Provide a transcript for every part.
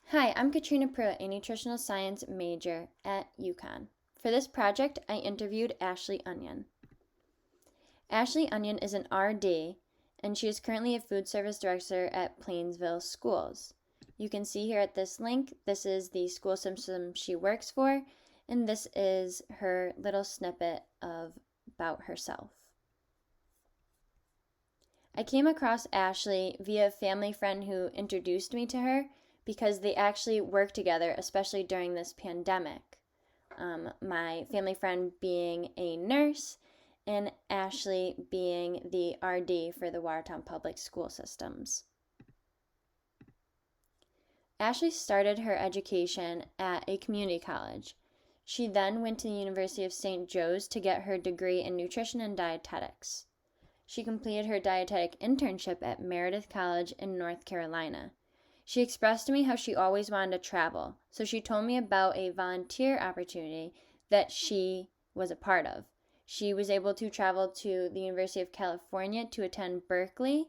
Hi, I'm Katrina Pruitt, a nutritional science major at UConn. For this project, I interviewed Ashley Onion. Ashley Onion is an RD, and she is currently a food service director at Plainsville Schools. You can see here at this link, this is the school system she works for, and this is her little snippet about herself. I came across Ashley via a family friend who introduced me to her because they actually work together, especially during this pandemic. My family friend being a nurse and Ashley being the RD for the Watertown Public School Systems. Ashley started her education at a community college. She then went to the University of St. Joe's to get her degree in nutrition and dietetics. She completed her dietetic internship at Meredith College in North Carolina. She expressed to me how she always wanted to travel, so she told me about a volunteer opportunity that she was a part of. She was able to travel to the University of California to attend Berkeley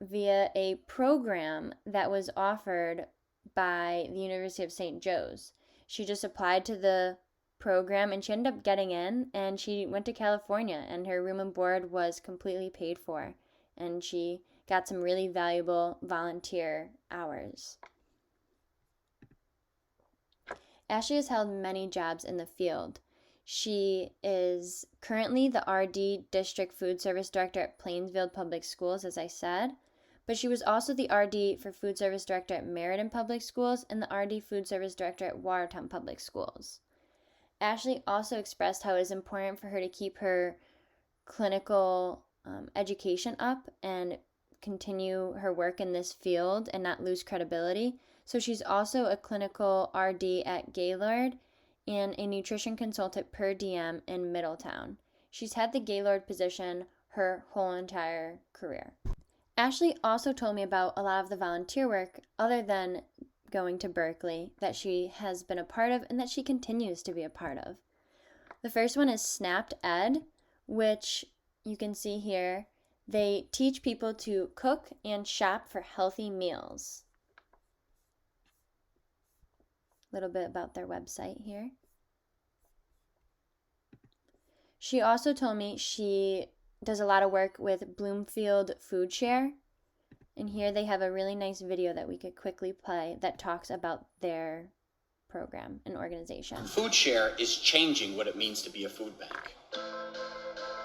via a program that was offered by the University of St. Joe's. She just applied to the program and she ended up getting in, and she went to California and her room and board was completely paid for, and she got some really valuable volunteer hours. Ashley has held many jobs in the field. She is currently the RD District Food Service Director at Plainsville Public Schools, as I said, but she was also the RD for Food Service Director at Meriden Public Schools and the RD Food Service Director at Watertown Public Schools. Ashley also expressed how it is important for her to keep her clinical education up and continue her work in this field and not lose credibility. So she's also a clinical RD at Gaylord and a nutrition consultant per diem in Middletown. She's had the Gaylord position her whole entire career. Ashley also told me about a lot of the volunteer work other than going to Berkeley that she has been a part of and that she continues to be a part of. The first one is Snapped Ed, which you can see here. They teach people to cook and shop for healthy meals. A little bit about their website here. She also told me she does a lot of work with Bloomfield Food Share. And here they have a really nice video that we could quickly play that talks about their program and organization. Food Share is changing what it means to be a food bank.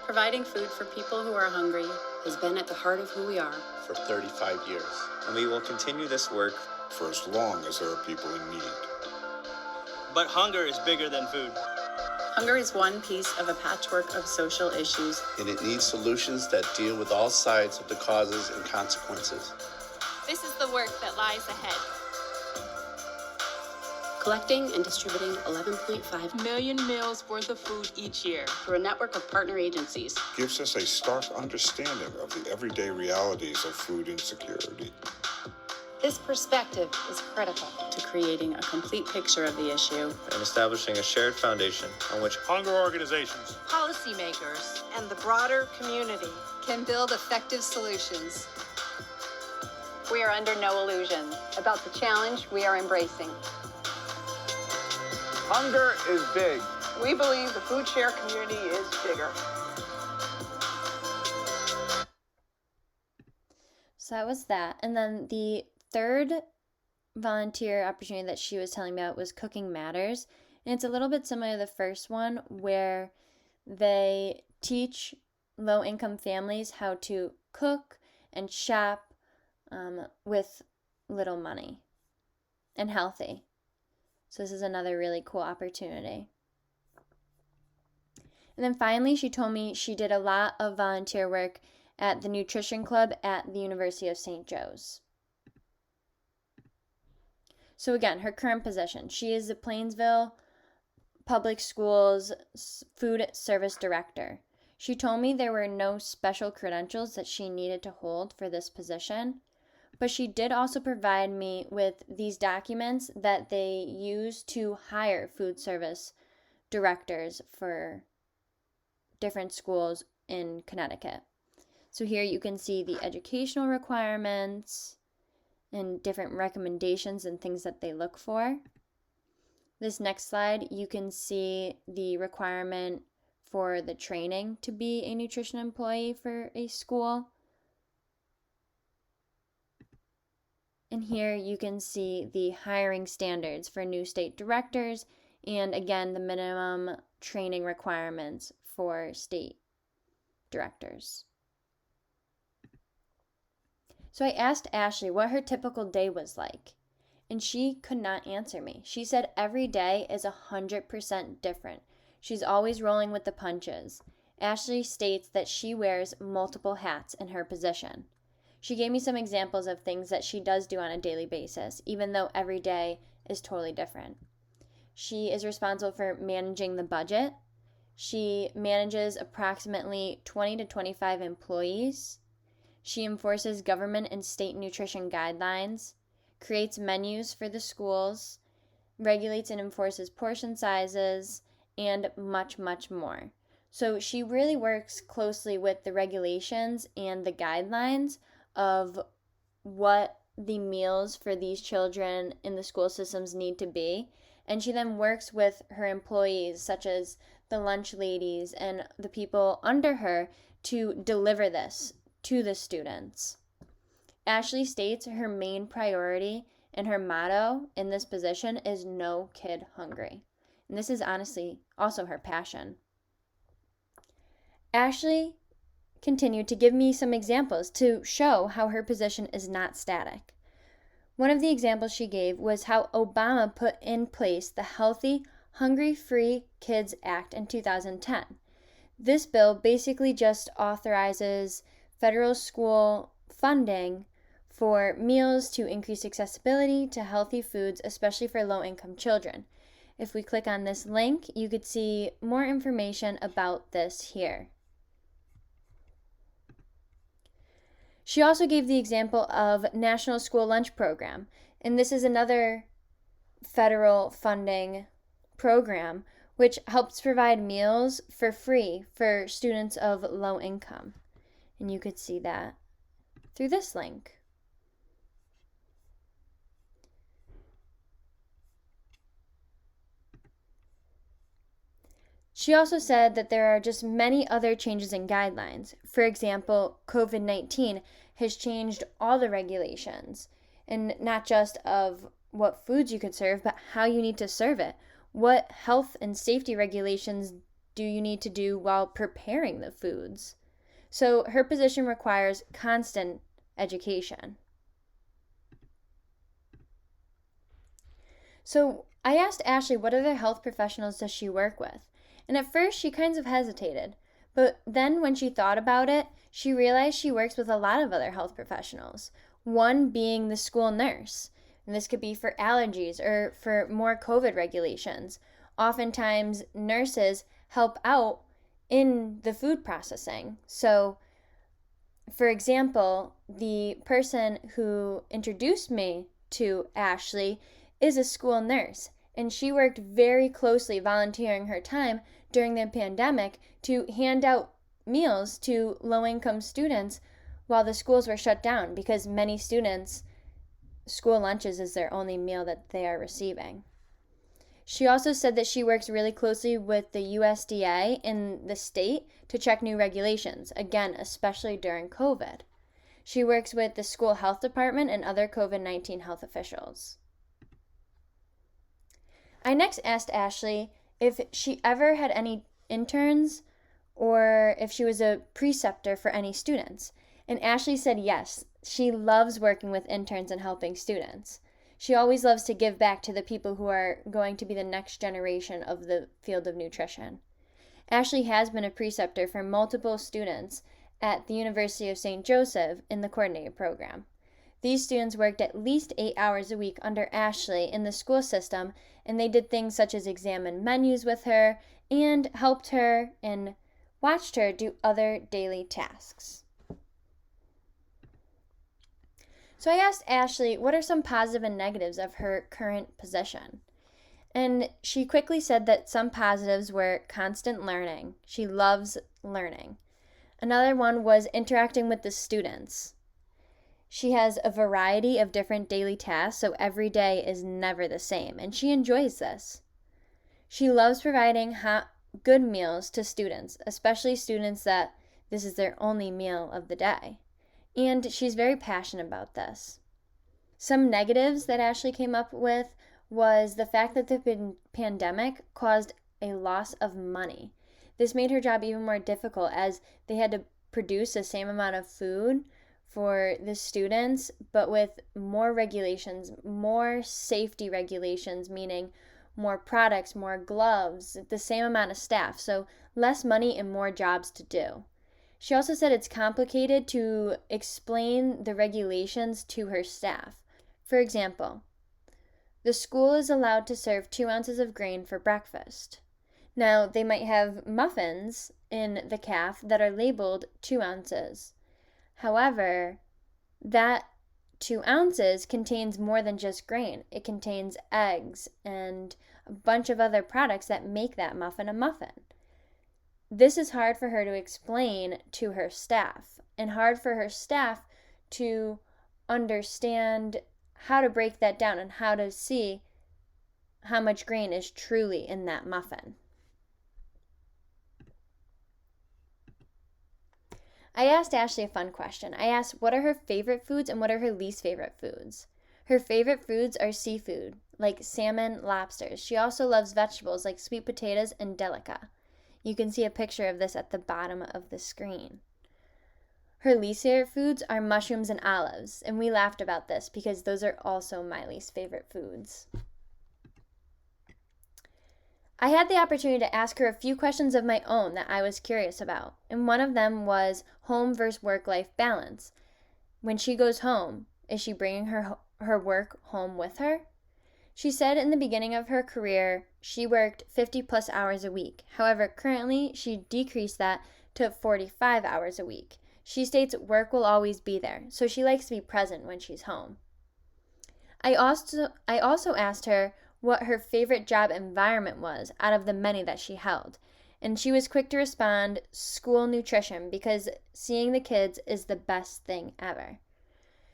Providing food for people who are hungry has been at the heart of who we are for 35 years. And we will continue this work for as long as there are people in need. But hunger is bigger than food. Hunger is one piece of a patchwork of social issues. And it needs solutions that deal with all sides of the causes and consequences. This is the work that lies ahead. Collecting and distributing 11.5 million meals worth of food each year through a network of partner agencies gives us a stark understanding of the everyday realities of food insecurity. This perspective is critical to creating a complete picture of the issue and establishing a shared foundation on which hunger organizations, policymakers, and the broader community can build effective solutions. We are under no illusion about the challenge we are embracing. Hunger is big. We believe the food share community is bigger. So that was that. And then the third volunteer opportunity that she was telling me about was Cooking Matters. And it's a little bit similar to the first one, where they teach low-income families how to cook and shop with little money and healthy. So this is another really cool opportunity. And then finally, she told me she did a lot of volunteer work at the Nutrition Club at the University of St. Joe's. So again, her current position, she is the Plainsville Public Schools Food Service Director. She told me there were no special credentials that she needed to hold for this position, but she did also provide me with these documents that they use to hire food service directors for different schools in Connecticut. So here you can see the educational requirements and different recommendations and things that they look for. This next slide, you can see the requirement for the training to be a nutrition employee for a school. And here you can see the hiring standards for new state directors and again the minimum training requirements for state directors. So I asked Ashley what her typical day was like, and she could not answer me. She said every day is 100% different. She's always rolling with the punches. Ashley states that she wears multiple hats in her position. She gave me some examples of things that she does do on a daily basis, even though every day is totally different. She is responsible for managing the budget. She manages approximately 20 to 25 employees. She enforces government and state nutrition guidelines, creates menus for the schools, regulates and enforces portion sizes, and much, much more. So she really works closely with the regulations and the guidelines of what the meals for these children in the school systems need to be. And she then works with her employees, such as the lunch ladies and the people under her, to deliver this to the students. Ashley states her main priority and her motto in this position is no kid hungry. And this is honestly also her passion. Ashley continued to give me some examples to show how her position is not static. One of the examples she gave was how Obama put in place the Healthy, Hungry-Free Kids Act in 2010. This bill basically just authorizes federal school funding for meals to increase accessibility to healthy foods, especially for low-income children. If we click on this link, you could see more information about this here. She also gave the example of National School Lunch Program, and this is another federal funding program which helps provide meals for free for students of low income. And you could see that through this link. She also said that there are just many other changes in guidelines. For example, COVID-19 has changed all the regulations, and not just of what foods you could serve, but how you need to serve it. What health and safety regulations do you need to do while preparing the foods? So her position requires constant education. So I asked Ashley what other health professionals does she work with? And at first she kind of hesitated, but then when she thought about it, she realized she works with a lot of other health professionals, one being the school nurse. And this could be for allergies or for more COVID regulations. Oftentimes, nurses help out in the food processing. So, for example, the person who introduced me to Ashley is a school nurse, and she worked very closely volunteering her time during the pandemic to hand out meals to low-income students while the schools were shut down, because many students, school lunches is their only meal that they are receiving. She also said that she works really closely with the USDA in the state to check new regulations, again, especially during COVID. She works with the school health department and other COVID-19 health officials. I next asked Ashley if she ever had any interns or if she was a preceptor for any students. And Ashley said yes, she loves working with interns and helping students. She always loves to give back to the people who are going to be the next generation of the field of nutrition. Ashley has been a preceptor for multiple students at the University of St. Joseph in the coordinated program. These students worked at least 8 hours a week under Ashley in the school system, and they did things such as examine menus with her and helped her and watched her do other daily tasks. So I asked Ashley what are some positive and negatives of her current position. And she quickly said that some positives were constant learning. She loves learning. Another one was interacting with the students. She has a variety of different daily tasks, so every day is never the same, and she enjoys this. She loves providing good meals to students, especially students that this is their only meal of the day. And she's very passionate about this. Some negatives that Ashley came up with was the fact that the pandemic caused a loss of money. This made her job even more difficult as they had to produce the same amount of food for the students, but with more regulations, more safety regulations, meaning more products, more gloves, the same amount of staff, so less money and more jobs to do. She also said it's complicated to explain the regulations to her staff. For example, the school is allowed to serve 2 ounces of grain for breakfast. Now, they might have muffins in the calf that are labeled 2 ounces. However, that 2 ounces contains more than just grain. It contains eggs and a bunch of other products that make that muffin a muffin. This is hard for her to explain to her staff, and hard for her staff to understand how to break that down and how to see how much grain is truly in that muffin. I asked Ashley a fun question. I asked what are her favorite foods and what are her least favorite foods. Her favorite foods are seafood, like salmon, lobsters. She also loves vegetables like sweet potatoes and delica. You can see a picture of this at the bottom of the screen. Her least favorite foods are mushrooms and olives, and we laughed about this because those are also my least favorite foods. I had the opportunity to ask her a few questions of my own that I was curious about, and one of them was home versus work-life balance. When she goes home, is she bringing her work home with her? She said in the beginning of her career, she worked 50-plus hours a week. However, currently, she decreased that to 45 hours a week. She states work will always be there, so she likes to be present when she's home. I also asked her what her favorite job environment was out of the many that she held. And she was quick to respond, school nutrition, because seeing the kids is the best thing ever.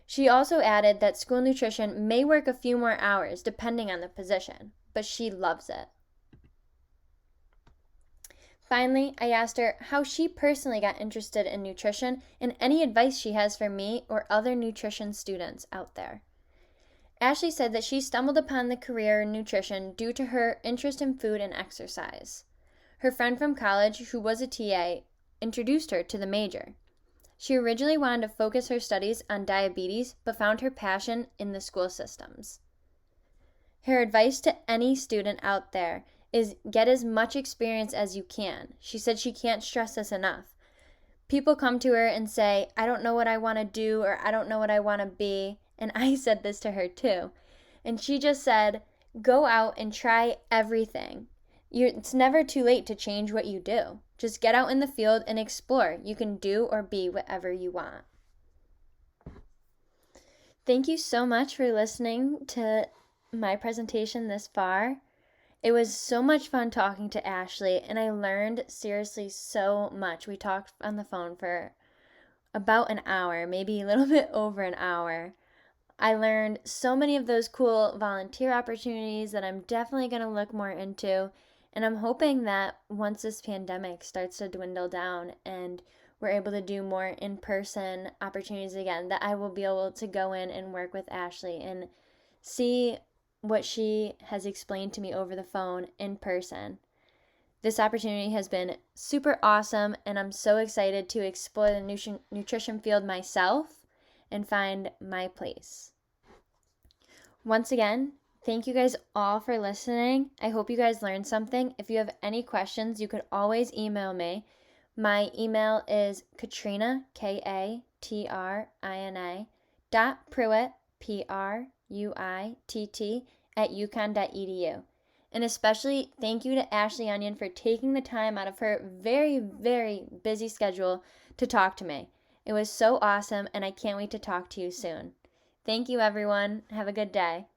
She also added that school nutrition may work a few more hours depending on the position, but she loves it. Finally, I asked her how she personally got interested in nutrition and any advice she has for me or other nutrition students out there. Ashley said that she stumbled upon the career in nutrition due to her interest in food and exercise. Her friend from college, who was a TA, introduced her to the major. She originally wanted to focus her studies on diabetes, but found her passion in the school systems. Her advice to any student out there is get as much experience as you can. She said she can't stress this enough. People come to her and say, I don't know what I want to do, or I don't know what I want to be. And I said this to her too. And she just said, go out and try everything. It's never too late to change what you do. Just get out in the field and explore. You can do or be whatever you want. Thank you so much for listening to my presentation this far. It was so much fun talking to Ashley, and I learned seriously so much. We talked on the phone for about an hour, maybe a little bit over an hour. I learned so many of those cool volunteer opportunities that I'm definitely going to look more into, and I'm hoping that once this pandemic starts to dwindle down and we're able to do more in-person opportunities again, that I will be able to go in and work with Ashley and see what she has explained to me over the phone in person. This opportunity has been super awesome, and I'm so excited to explore the nutrition field myself and find my place. Once again, thank you guys all for listening. I hope you guys learned something. If you have any questions, you could always email me. My email is Katrina, Katrina, .Pruitt, Pruitt, @uconn.edu. And especially thank you to Ashley Onion for taking the time out of her very, very busy schedule to talk to me. It was so awesome, and I can't wait to talk to you soon. Thank you, everyone. Have a good day.